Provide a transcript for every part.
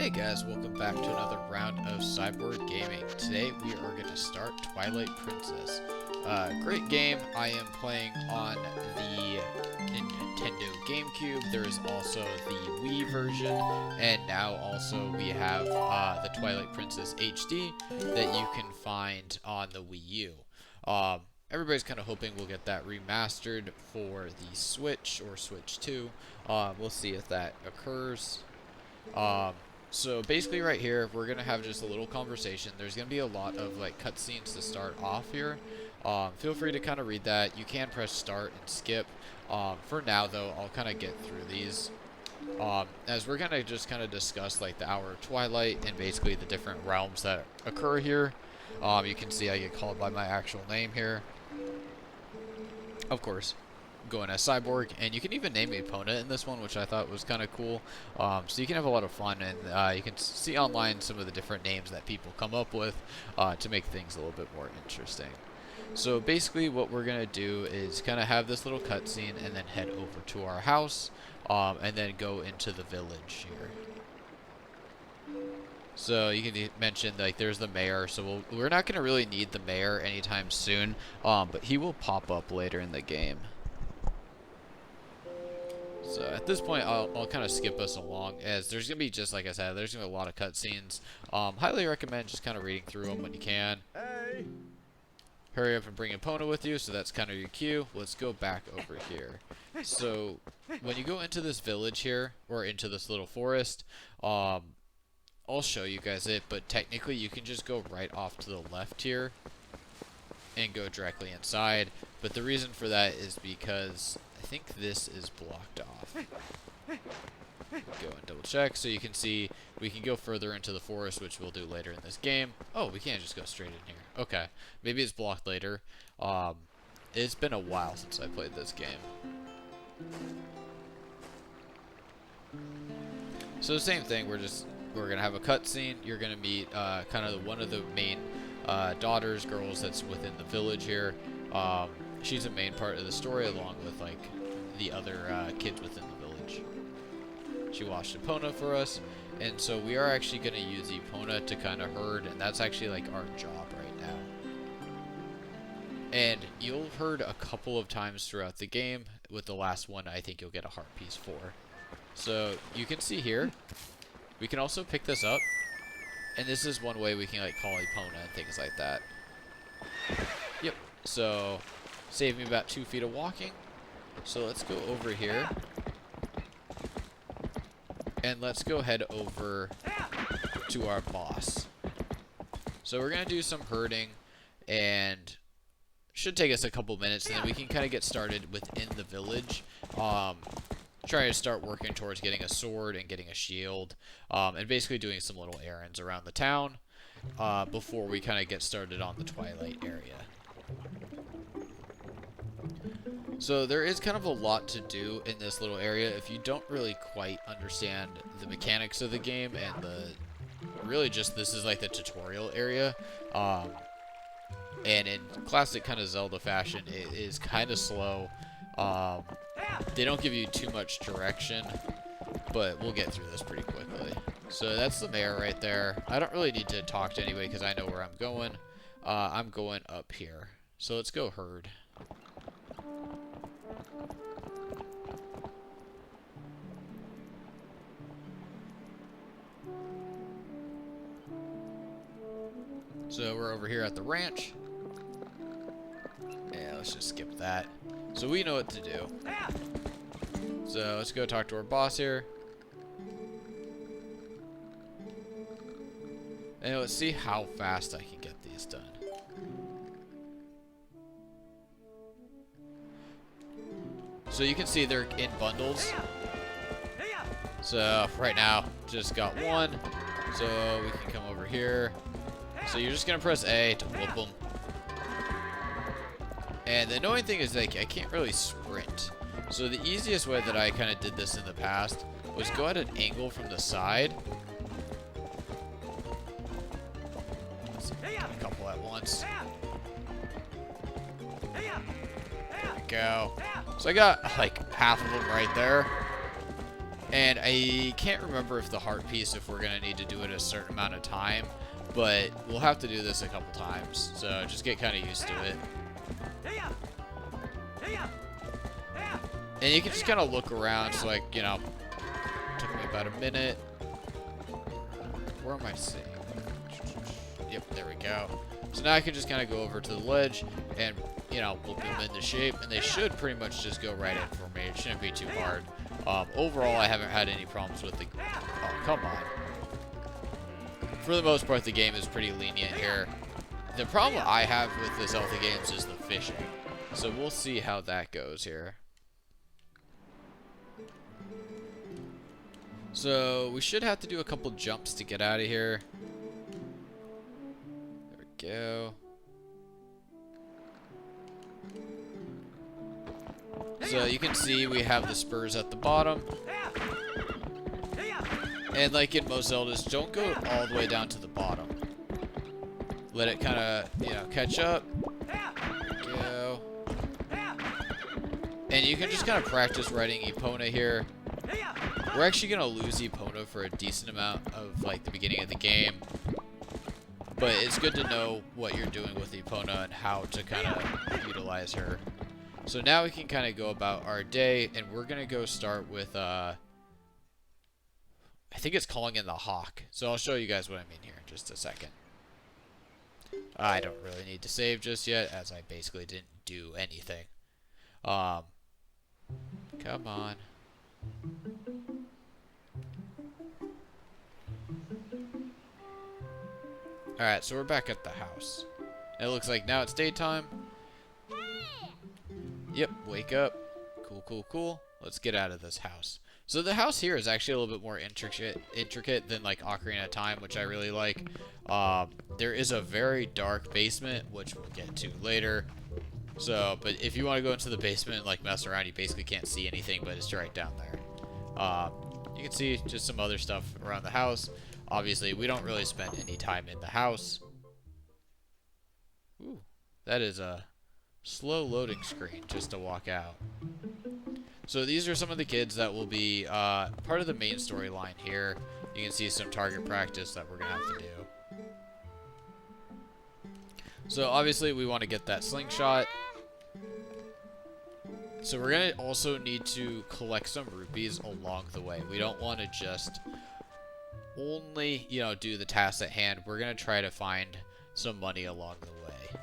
Hey guys, welcome back to another round of Cyborg Gaming. Today we are going to start Twilight Princess. Great game. I am playing on the Nintendo Gamecube. There is also the Wii version, and now also we have the Twilight Princess HD that you can find on the Wii U. Everybody's kind of hoping we'll get that remastered for the Switch or Switch 2. We'll see if that occurs. So basically right here, we're going to have just a little conversation. There's going to be a lot of like cutscenes to start off here. Feel free to kind of read that. You can press start and skip. For now though, I'll kind of get through these. As we're going to just kind of discuss like the Hour of Twilight and basically the different realms that occur here. You can see I get called by my actual name here. Of course, going as Cyborg, and you can even name Epona in this one, which I thought was kind of cool. So you can have a lot of fun, and you can see online some of the different names that people come up with to make things a little bit more interesting. So basically what we're going to do is kind of have this little cutscene and then head over to our house and then go into the village here. So you can mention like there's the mayor, so we're not going to really need the mayor anytime soon, but he will pop up later in the game. So at this point, I'll kind of skip us along, as there's going to be, just like I said, there's going to be a lot of cutscenes. Highly recommend just kind of reading through them when you can. Hey. Hurry up and bring Epona with you, so that's kind of your cue. Let's go back over here. So when you go into this village here, or into this little forest, I'll show you guys it, but technically you can just go right off to the left here and go directly inside. But the reason for that is because I think this is blocked off. Go and double check. So you can see we can go further into the forest, which we'll do later in this game. Oh, we can't just go straight in here. Okay, maybe it's blocked later. It's been a while since I played this game. So the same thing, we're gonna have a cutscene. You're gonna meet kind of one of the main girls that's within the village here. She's a main part of the story, along with like the other kids within the village. She washed Epona for us, and so we are actually going to use Epona to kind of herd, and that's actually like our job right now. And you'll herd a couple of times throughout the game. With the last one, I think you'll get a heart piece for. So you can see here, we can also pick this up, and this is one way we can like call Epona and things like that. Yep. So save me about 2 feet of walking. So let's go over here. And let's go head over to our boss. So we're going to do some herding, and should take us a couple minutes, and then we can kind of get started within the village. Trying to start working towards getting a sword and getting a shield, and basically doing some little errands around the town before we kind of get started on the Twilight area. So there is kind of a lot to do in this little area if you don't really quite understand the mechanics of the game, and really just this is like the tutorial area. And in classic kind of Zelda fashion, it is kind of slow. They don't give you too much direction, but we'll get through this pretty quickly. So that's the mayor right there. I don't really need to talk to anybody because I know where I'm going. I'm going up here. So let's go herd. So we're over here at the ranch. Yeah, let's just skip that. So we know what to do. So let's go talk to our boss here. And let's see how fast I can get these done. So you can see they're in bundles. So right now, just got one. So we can come over here. So you're just going to press A to whoop them. And the annoying thing is like I can't really sprint. So the easiest way that I kind of did this in the past was go at an angle from the side. Let's get a couple at once. There we go. So I got like half of them right there. And I can't remember if the heart piece, if we're gonna need to do it a certain amount of time, but we'll have to do this a couple times, so just get kind of used to it. And you can just kind of look around, so like, you know, took me about a minute. Where am I seeing? Yep, there we go. So now I can just kind of go over to the ledge and, you know, we'll them into shape, and they should pretty much just go right in for me. It shouldn't be too hard. Overall, I haven't had any problems with the... Oh, come on. For the most part, the game is pretty lenient here. The problem I have with the Zelda games is the fishing. So we'll see how that goes here. So we should have to do a couple jumps to get out of here. There we go. So you can see we have the spurs at the bottom. And like in most Zeldas, don't go all the way down to the bottom. Let it kind of, you know, catch up. Go. And you can just kind of practice riding Epona here. We're actually going to lose Epona for a decent amount of like the beginning of the game. But it's good to know what you're doing with Epona and how to kind of utilize her. So now we can kind of go about our day, and we're going to go start with, I think it's calling in the hawk. So I'll show you guys what I mean here in just a second. I don't really need to save just yet, as I basically didn't do anything. Come on. Alright, so we're back at the house. It looks like now it's daytime. Yep, wake up. Cool, cool, cool. Let's get out of this house. So the house here is actually a little bit more intricate than like Ocarina of Time, which I really like. There is a very dark basement, which we'll get to later. So, but if you want to go into the basement and like mess around, you basically can't see anything, but it's right down there. You can see just some other stuff around the house. Obviously, we don't really spend any time in the house. Ooh, that is a slow loading screen just to walk out. So these are some of the kids that will be part of the main storyline here. You can see some target practice that we're going to have to do. So obviously we want to get that slingshot. So we're going to also need to collect some rupees along the way. We don't want to just only, you know, do the task at hand. We're going to try to find some money along the way.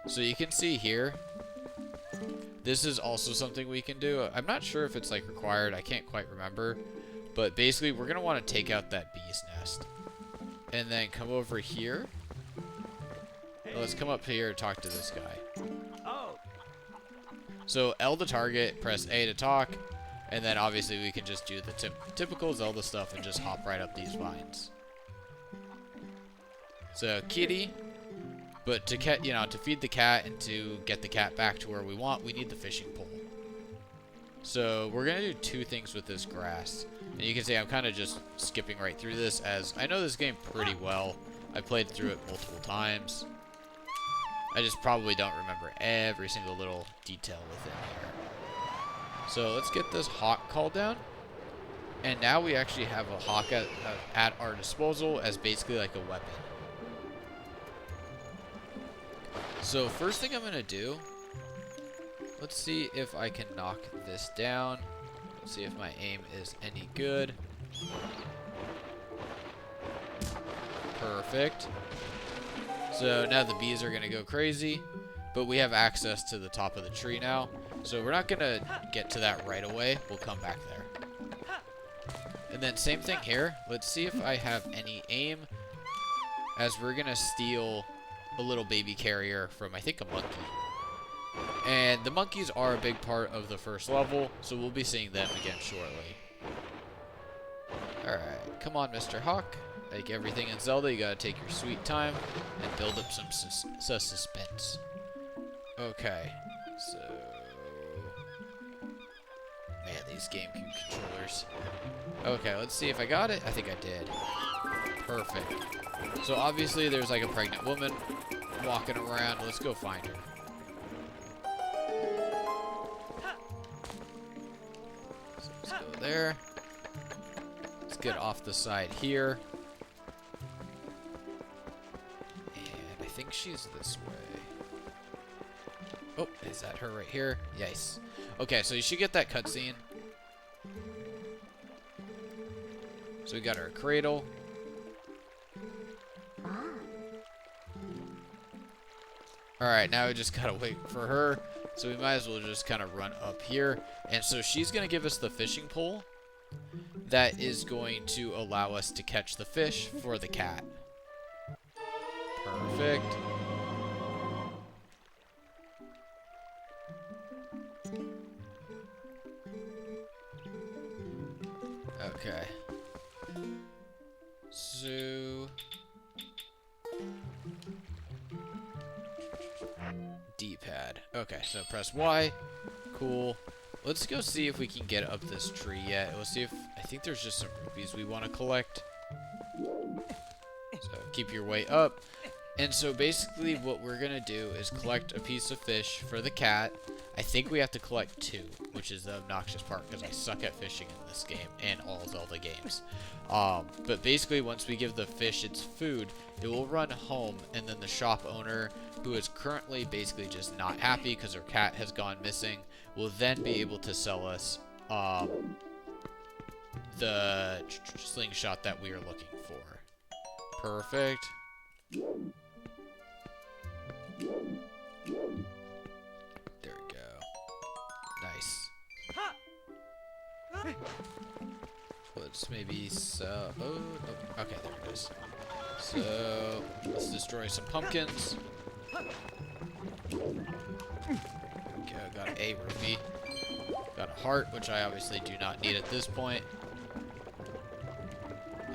So you can see here, this is also something we can do. I'm not sure if it's like required. I can't quite remember. But basically, we're going to want to take out that bee's nest. And then come over here. Let's come up here and talk to this guy. So L to target, press A to talk. And then obviously we can just do the typical Zelda stuff and just hop right up these vines. So kitty. But to to feed the cat and to get the cat back to where we want, we need the fishing pole. So we're gonna do two things with this grass. And you can see I'm kind of just skipping right through this, as I know this game pretty well. I played through it multiple times. I just probably don't remember every single little detail within here. So let's get this hawk called down. And now we actually have a hawk at our disposal as basically like a weapon. So first thing I'm going to do, let's see if I can knock this down. Let's see if my aim is any good. Perfect. So now the bees are going to go crazy, but we have access to the top of the tree now. So we're not going to get to that right away. We'll come back there. And then same thing here. Let's see if I have any aim, as we're going to steal a little baby carrier from, I think, a monkey. And the monkeys are a big part of the first level, so we'll be seeing them again shortly. Alright, come on, Mr. Hawk. Like everything in Zelda, you gotta take your sweet time and build up some suspense. Okay, so... Man, these Gamecube controllers. Okay, let's see if I got it. I think I did. Perfect. So obviously there's like a pregnant woman walking around. Let's go find her. So let's go there. get off the side here. And I think she's this way. Oh, is that her right here? Yes. Okay, so you should get that cutscene. So we got our cradle. Alright, now we just gotta wait for her. So we might as well just kind of run up here. And so she's gonna give us the fishing pole. That is going to allow us to catch the fish for the cat. Perfect. Okay. So... D-pad. Okay, so press Y. Cool. Let's go see if we can get up this tree yet. Let's see if... I think there's just some rupees we want to collect. So keep your way up. And so basically what we're going to do is collect a piece of fish for the cat. I think we have to collect 2, which is the obnoxious part because I suck at fishing in this game and all Zelda games. But basically once we give the fish its food, it will run home, and then the shop owner, who is currently basically just not happy because her cat has gone missing, will then be able to sell us the slingshot that we are looking for. Perfect. There we go. Nice. Let's maybe sell... Oh, no. Okay, there it is. So, let's destroy some pumpkins. There we go, got a rupee. Got a heart, which I obviously do not need at this point.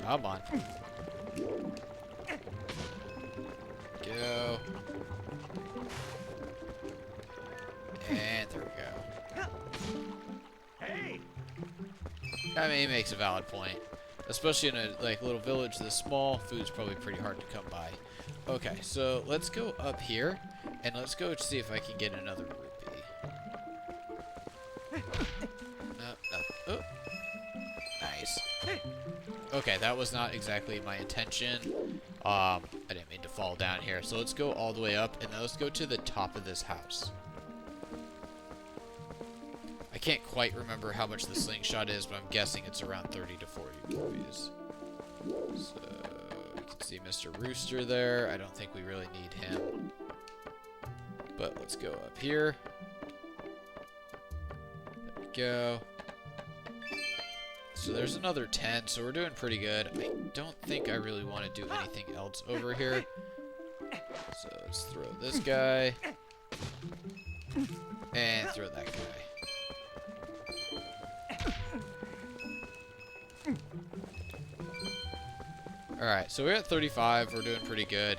Come on. Go. And there we go. Hey. I mean, he makes a valid point. Especially in a little village this small, food's probably pretty hard to come by. Okay, so let's go up here, and let's go see if I can get another rupee. No. Oh. Nice. Okay, that was not exactly my intention. I didn't mean to fall down here. So let's go all the way up, and then let's go to the top of this house. I can't quite remember how much the slingshot is, but I'm guessing it's around 30 to 40 rupees. So, you can see Mr. Rooster there. I don't think we really need him. But let's go up here. There we go. So there's another 10, so we're doing pretty good. I don't think I really want to do anything else over here. So let's throw this guy. And throw that guy. Alright, so we're at 35. We're doing pretty good.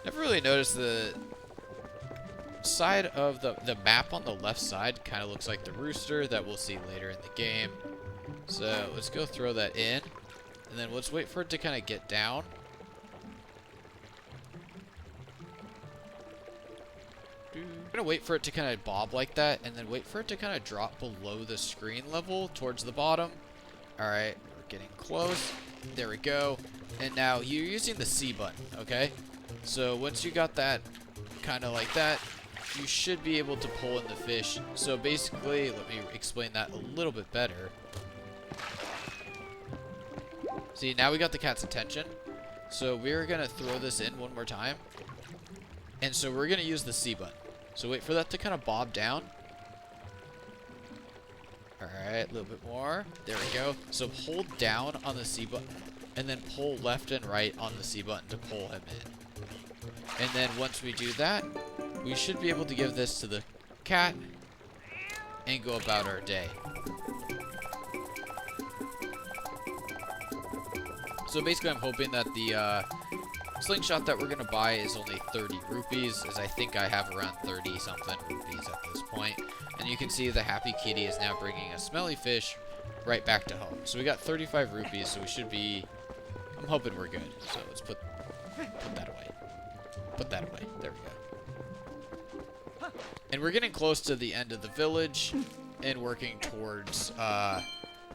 Never really noticed the side of the map on the left side kind of looks like the rooster that we'll see later in the game. So let's go throw that in. And then let's wait for it to kind of get down. I'm going to wait for it to kind of bob like that, and then wait for it to kind of drop below the screen level towards the bottom. Alright, we're getting close. There we go. And now you're using the C button, okay? So once you got that kind of like that, you should be able to pull in the fish. So basically, let me explain that a little bit better. See, now we got the cat's attention. So we're going to throw this in one more time. And so we're going to use the C button. So wait for that to kind of bob down. Alright, a little bit more. There we go. So hold down on the C button, and then pull left and right on the C button to pull him in. And then once we do that, we should be able to give this to the cat and go about our day. So basically I'm hoping that the slingshot that we're going to buy is only 30 rupees, as I think I have around 30 something rupees at this point. And you can see the happy kitty is now bringing a smelly fish right back to home. So we got 35 rupees, so we should be... I'm hoping we're good. So let's put that away. Put that away. There we go. And we're getting close to the end of the village and working towards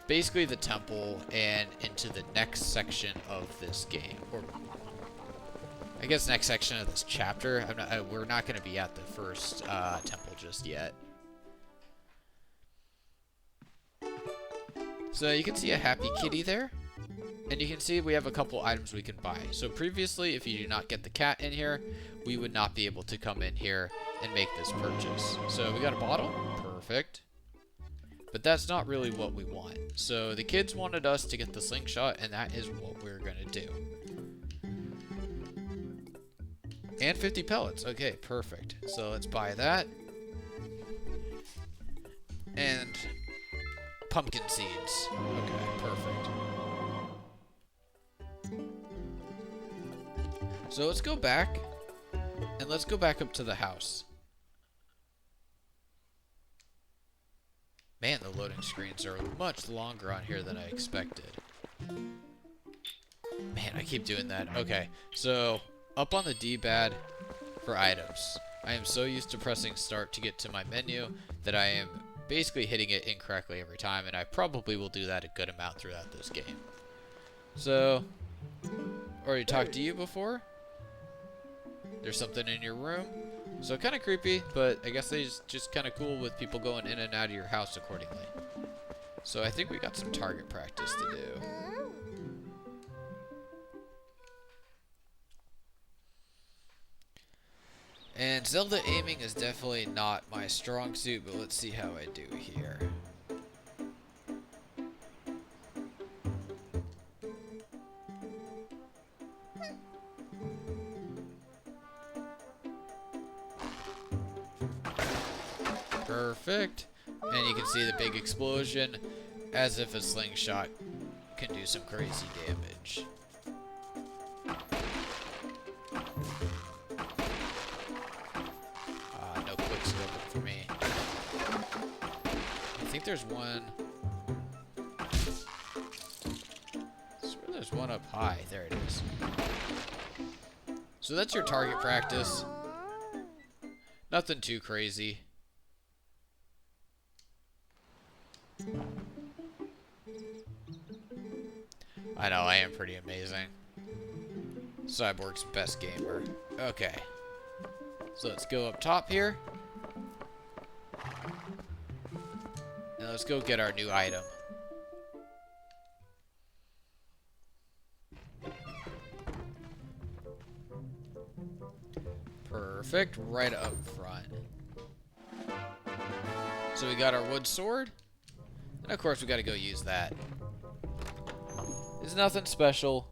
basically the temple and into the next section of this game, or I guess next section of this chapter. We're not going to be at the first temple just yet. So you can see a happy kitty there. And you can see we have a couple items we can buy. So previously, if you do not get the cat in here, we would not be able to come in here and make this purchase. So we got a bottle. Perfect. But that's not really what we want. So the kids wanted us to get the slingshot, and that is what we're going to do. And 50 pellets. Okay, perfect. So let's buy that. And pumpkin seeds. Okay, perfect. So let's go back, and let's go back up to the house. Man, the loading screens are much longer on here than I expected. Man, I keep doing that. Okay, so up on the D-pad for items. I am so used to pressing start to get to my menu that I am basically hitting it incorrectly every time, and I probably will do that a good amount throughout this game. So, already talked to you before. There's something in your room. So kind of creepy, but I guess it's just kind of cool with people going in and out of your house accordingly. So I think we got some target practice to do. And Zelda aiming is definitely not my strong suit, but let's see how I do here. Perfect. And you can see the big explosion, as if a slingshot can do some crazy damage. No quick scoping for me. I think there's one. I swear there's one up high. There it is. So that's your target practice. Nothing too crazy. I know, I am pretty amazing. Cyborg's best gamer. Okay. So let's go up top here. And let's go get our new item. Perfect. Right up front. So we got our wood sword. And of course we gotta go use that. It's nothing special.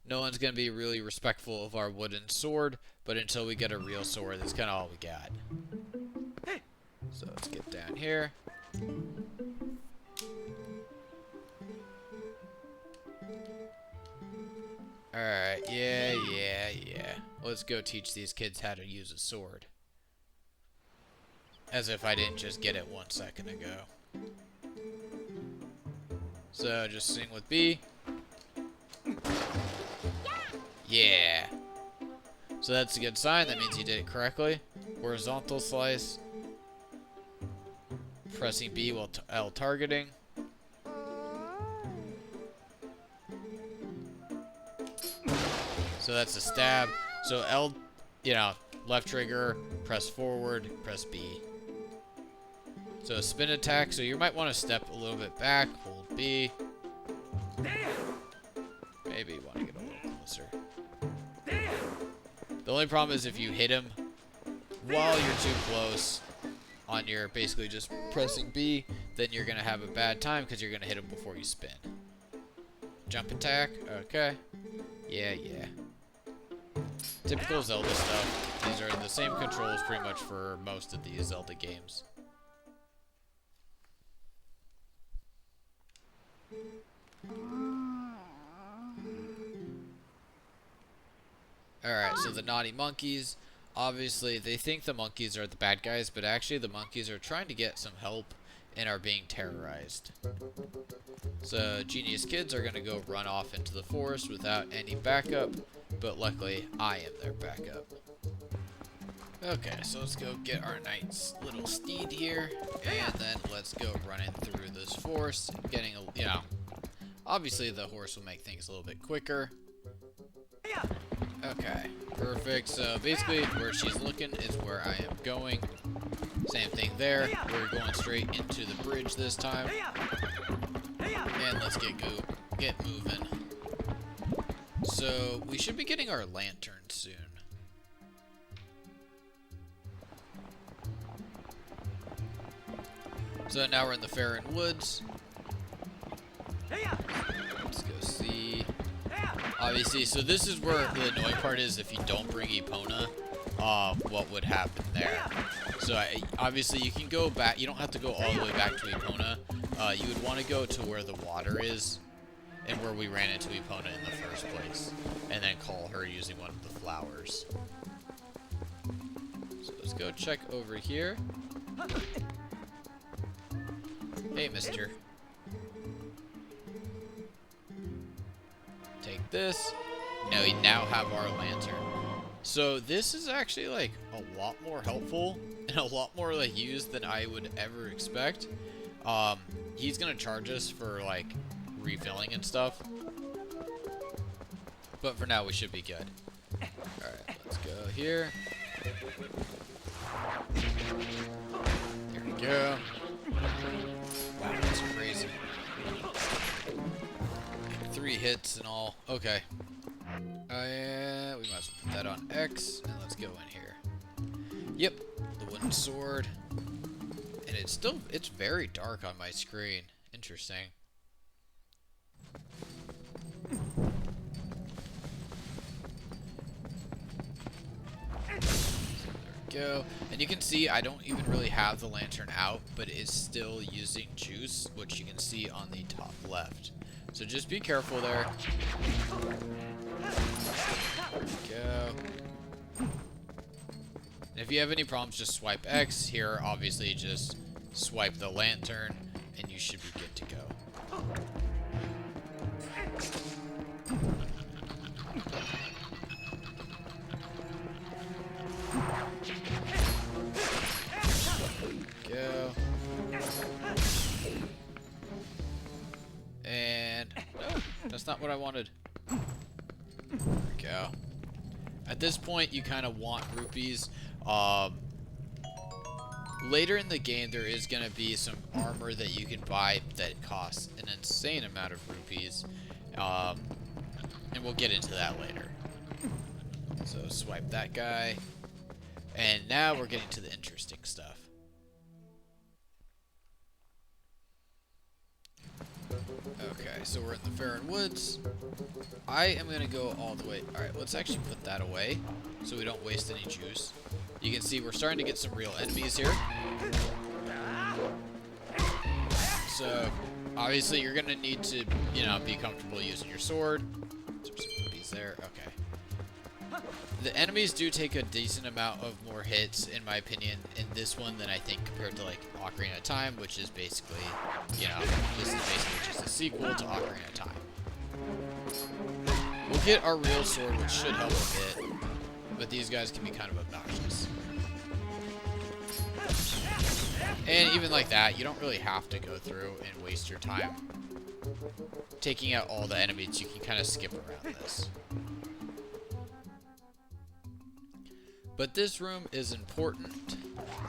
No one's gonna be really respectful of our wooden sword, but until we get a real sword, that's kinda all we got. So let's get down here. Alright, yeah. Let's go teach these kids how to use a sword. As if I didn't just get it 1 second ago. So just sing with B. Yeah. So that's a good sign. That means you did it correctly. Horizontal slice. Pressing B while L targeting. So that's a stab. So L, left trigger, press forward, press B. So a spin attack. So you might want to step a little bit back, hold B. Maybe you want to get a little closer. The only problem is if you hit him while you're too close on your basically just pressing B, then you're going to have a bad time because you're going to hit him before you spin. Jump attack. Okay. Yeah. Typical Zelda stuff. These are the same controls pretty much for most of these Zelda games. Alright, so the naughty monkeys, obviously they think the monkeys are the bad guys, but actually the monkeys are trying to get some help and are being terrorized. So genius kids are going to go run off into the forest without any backup, but luckily I am their backup. Okay, so let's go get our nice little steed here, and then let's go running through this forest, getting a, you know, obviously the horse will make things a little bit quicker. Okay, perfect. So basically where she's looking is where I am going. Same thing there. We're going straight into the bridge this time. And let's get moving. So we should be getting our lantern soon. So now we're in the Faron Woods. Let's go see. Obviously, so this is where the annoying part is if you don't bring Epona, what would happen there. So obviously you can go back, you don't have to go all the way back to Epona. You would want to go to where the water is and where we ran into Epona in the first place. And then call her using one of the flowers. So let's go check over here. Hey, mister. Take this. Now we now have our lantern. So this is actually like a lot more helpful and a lot more like used than I would ever expect. He's gonna charge us for like refilling and stuff. But for now we should be good. Alright, let's go here. There we go. Wow, that's crazy. 3 hits and all. Okay. We might as well put that on X, and let's go in here. Yep, the wooden sword. And it's very dark on my screen. Interesting. Go. And you can see I don't even really have the lantern out, but it's still using juice, which you can see on the top left. So just be careful there. There we go. And if you have any problems, just swipe X. Here, obviously, just swipe the lantern, and you should be good to go. Go. And no, that's not what I wanted. There we go. At this point, you kind of want rupees. Later in the game, there is going to be some armor that you can buy that costs an insane amount of rupees. And we'll get into that later. So swipe that guy. And now we're getting to the interesting stuff. Okay, so we're in the Faron Woods. I am going to go all the way. Alright, let's actually put that away so we don't waste any juice. You can see we're starting to get some real enemies here. So, obviously you're going to need to, you know, be comfortable using your sword. There's some rupees there. Okay. The enemies do take a decent amount of more hits, in my opinion, in this one than I think compared to, like, Ocarina of Time, which is basically, you know, this is basically just a sequel to Ocarina of Time. We'll get our real sword, which should help a bit, but these guys can be kind of obnoxious. And even like that, you don't really have to go through and waste your time taking out all the enemies. You can kind of skip around this. But this room is important,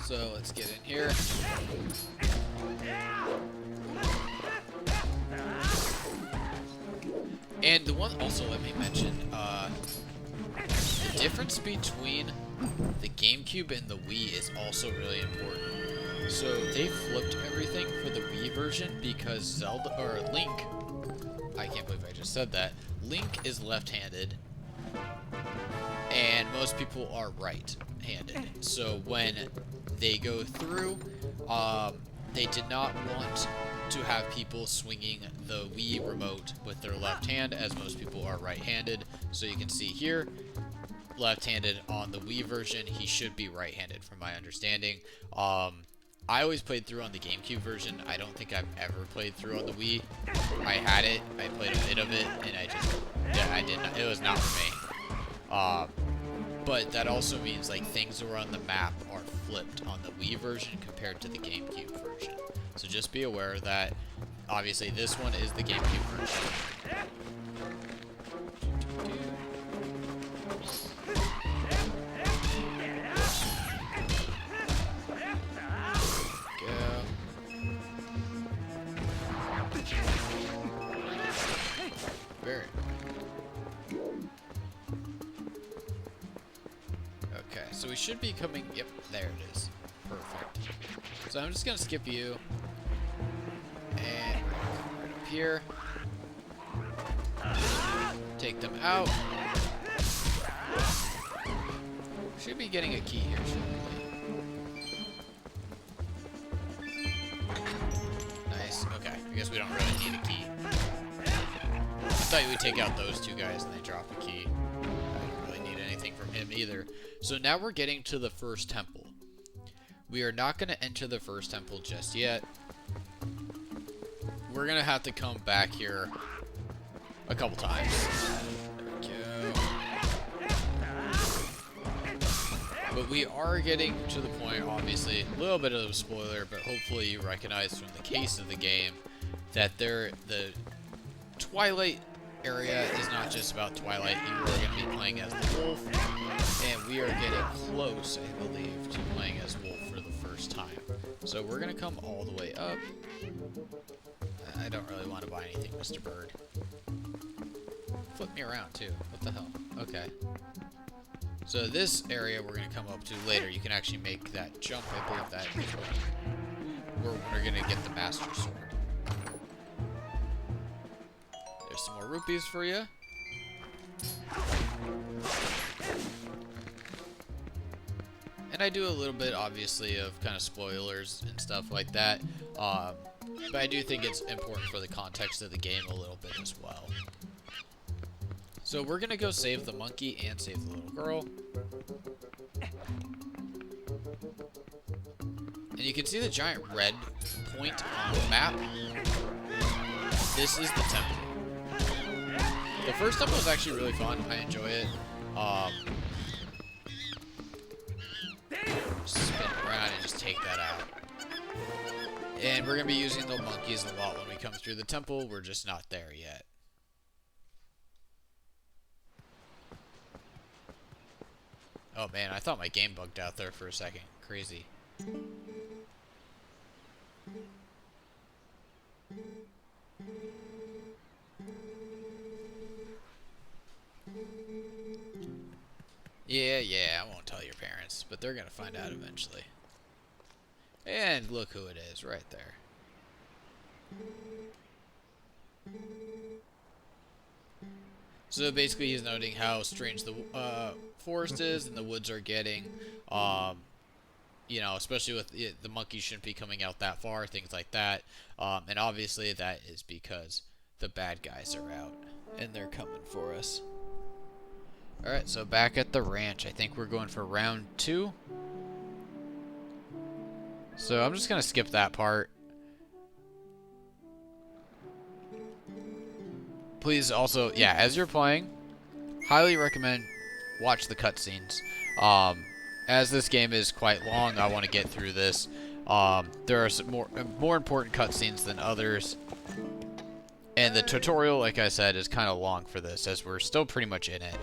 so let's get in here. And the one also, let me mention, the difference between the Gamecube and the Wii is also really important. So they flipped everything for the Wii version because Zelda, or Link, I can't believe I just said that, Link is left-handed. And most people are right-handed. So when they go through, they did not want to have people swinging the Wii remote with their left hand, as most people are right-handed. So you can see here, left-handed on the Wii version. He should be right-handed, from my understanding. I always played through on the GameCube version. I don't think I've ever played through on the Wii. I had it, I played a bit of it, and I just, yeah, I didn't. It was not for me. but that also means like things that are on the map are flipped on the Wii version compared to the GameCube version. So just be aware of that. Obviously, this one is the GameCube version. Okay, so we should be coming. Yep, there it is. Perfect. So I'm just gonna skip you, and we're gonna come right up here. Take them out. Should be getting a key here, shouldn't we? Nice. Okay, I guess we don't really need a key. I thought you would take out those two guys and they drop a key. I don't really need anything from him either. So now we're getting to the first temple. We are not going to enter the first temple just yet. We're going to have to come back here a couple times. There we go. But we are getting to the point, obviously, a little bit of a spoiler, but hopefully you recognize from the case of the game that the Twilight area is not just about Twilight. You are going to be playing as the wolf, and we are getting close, I believe, to playing as wolf for the first time. So we're going to come all the way up. I don't really want to buy anything, Mr. Bird. Flip me around, too. What the hell? Okay. So this area we're going to come up to later. You can actually make that jump. I believe that is where we're going to get the Master Sword. There's some more rupees for you. And I do a little bit, obviously, of kind of spoilers and stuff like that. But I do think it's important for the context of the game a little bit as well. So we're going to go save the monkey and save the little girl. And you can see the giant red point on the map. This is the temple. The first temple is actually really fun. I enjoy it. Spin around and just take that out. And we're going to be using the monkeys a lot when we come through the temple. We're just not there yet. Oh man, I thought my game bugged out there for a second. Crazy. Yeah, I won't tell your parents, but they're gonna find out eventually. And look who it is, right there. So basically he's noting how strange the forest is and the woods are getting. You know, especially with the monkeys shouldn't be coming out that far, things like that. And obviously that is because the bad guys are out and they're coming for us. Alright, so back at the ranch. I think we're going for round 2. So I'm just going to skip that part. Please also, yeah, as you're playing, highly recommend watch the cutscenes. As this game is quite long, I want to get through this. There are some more important cutscenes than others. And the tutorial, like I said, is kind of long for this, as we're still pretty much in it.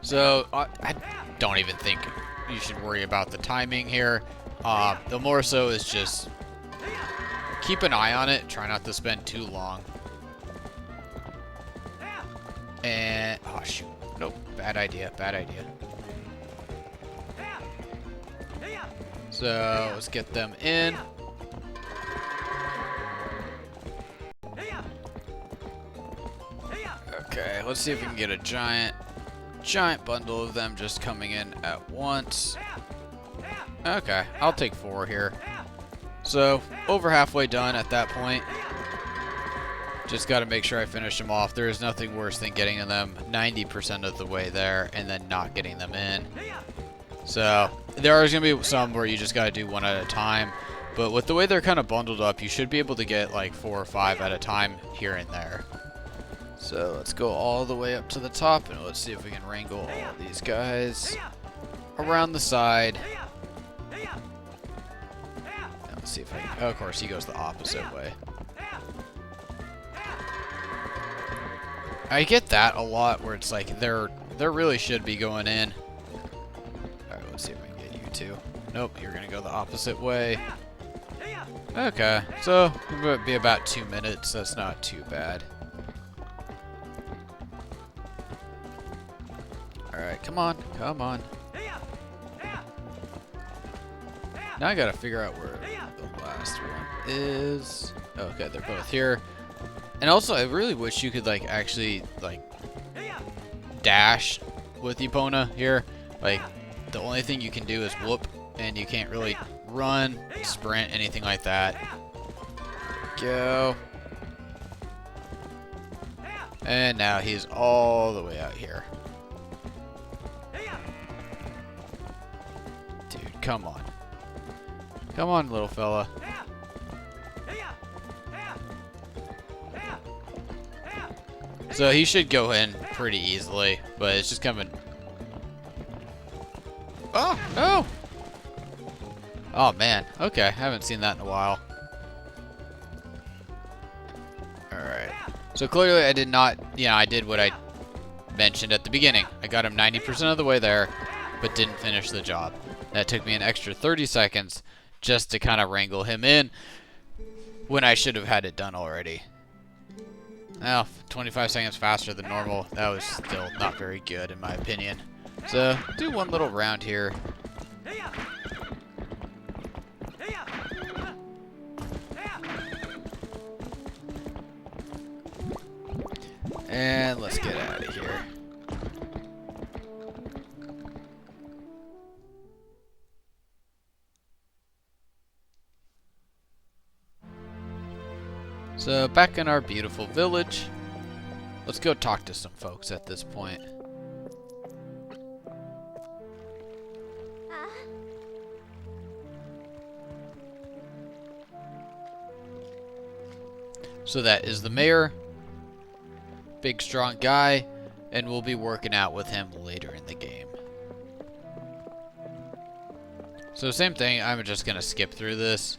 So, I don't even think you should worry about the timing here. The more so is just keep an eye on it. Try not to spend too long. And, oh shoot. Nope. Bad idea. Bad idea. So, let's get them in. Okay, let's see if we can get a giant bundle of them just coming in at once. Okay, I'll take 4 here. So, over halfway done at that point. Just got to make sure I finish them off. There is nothing worse than getting them 90% of the way there and then not getting them in. So, there are going to be some where you just got to do one at a time. But with the way they're kind of bundled up, you should be able to get like 4 or 5 at a time here and there. So let's go all the way up to the top and let's see if we can wrangle all these guys around the side. Now, let's see if I can. Oh, of course, he goes the opposite way. I get that a lot where it's like there really should be going in. Alright, let's see if we can get you two. Nope, you're gonna go the opposite way. Okay, so it would be about 2 minutes. That's not too bad. Alright, come on, come on. Now I gotta figure out where the last one is. Okay, they're both here. And also, I really wish you could, like, actually, like, dash with Epona here. Like, the only thing you can do is whoop, and you can't really run, sprint, anything like that. Go. And now he's all the way out here. Dude, come on. Come on, little fella. So he should go in pretty easily, but it's just coming. Oh, no! Oh, man. Okay, I haven't seen that in a while. Alright. So clearly I did not, I did what I mentioned at the beginning. I got him 90% of the way there, but didn't finish the job. That took me an extra 30 seconds just to kind of wrangle him in when I should have had it done already. Well, 25 seconds faster than normal. That was still not very good in my opinion. So, do one little round here. And let's get out of here. So, back in our beautiful village. Let's go talk to some folks at this point. So that is the mayor. Big, strong guy. And we'll be working out with him later in the game. So same thing, I'm just going to skip through this.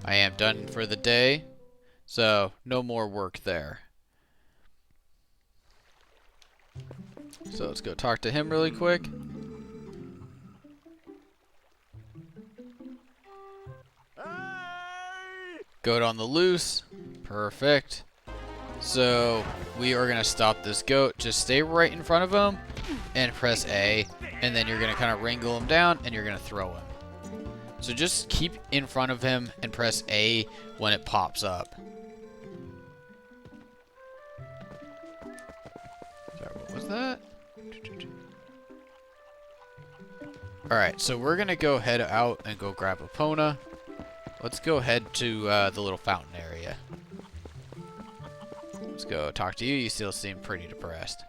I am done for the day. So, no more work there. So let's go talk to him really quick. Goat on the loose. Perfect. So we are going to stop this goat. Just stay right in front of him and press A. And then you're going to kind of wrangle him down and you're going to throw him. So just keep in front of him and press A when it pops up. Sorry, what was that? Alright, so we're going to go head out and go grab Epona. Let's go head to the little fountain area. Let's go talk to you. You still seem pretty depressed.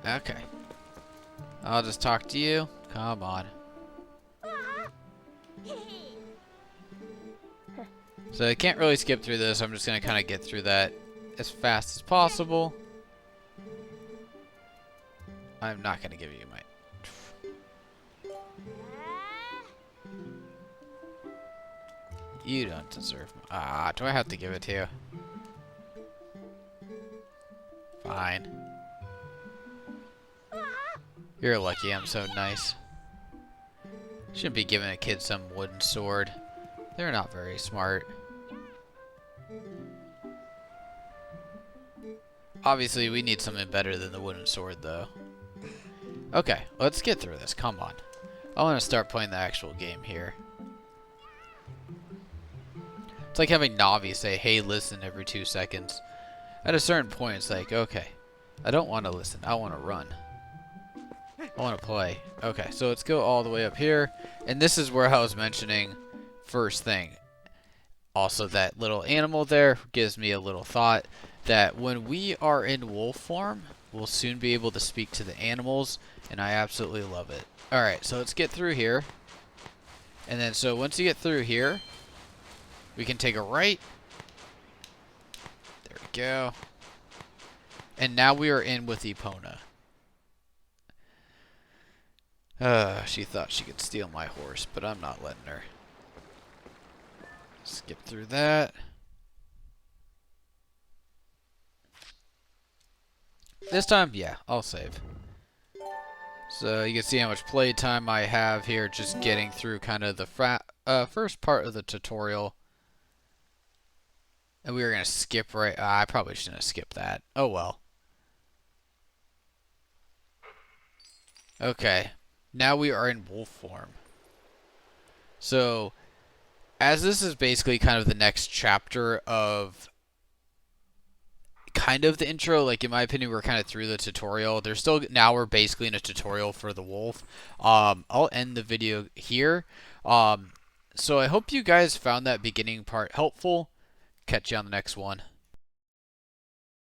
Okay. I'll just talk to you. Come on. So I can't really skip through this. I'm just going to kind of get through that as fast as possible. I'm not going to give you my... You don't deserve... do I have to give it to you? Fine. You're lucky I'm so nice. Shouldn't be giving a kid some wooden sword. They're not very smart. Obviously, we need something better than the wooden sword, though. Okay, let's get through this. Come on. I want to start playing the actual game here. It's like having Navi say, hey, listen, every 2 seconds. At a certain point, it's like, okay, I don't want to listen. I want to run. I want to play. Okay, so let's go all the way up here. And this is where I was mentioning first thing. Also, that little animal there gives me a little thought that when we are in wolf form, we'll soon be able to speak to the animals, and I absolutely love it. Alright, so let's get through here. And then, so once you get through here, we can take a right. There we go. And now we are in with Epona. She thought she could steal my horse, but I'm not letting her. Skip through that. This time, yeah, I'll save. So you can see how much playtime I have here just getting through kind of the first part of the tutorial. And we were going to skip right... I probably shouldn't have skipped that. Oh well. Okay. Now we are in wolf form. So, as this is basically kind of the next chapter of kind of the intro, like in my opinion, we're kind of through the tutorial. Now we're basically in a tutorial for the wolf. I'll end the video here. So I hope you guys found that beginning part helpful. Catch you on the next one.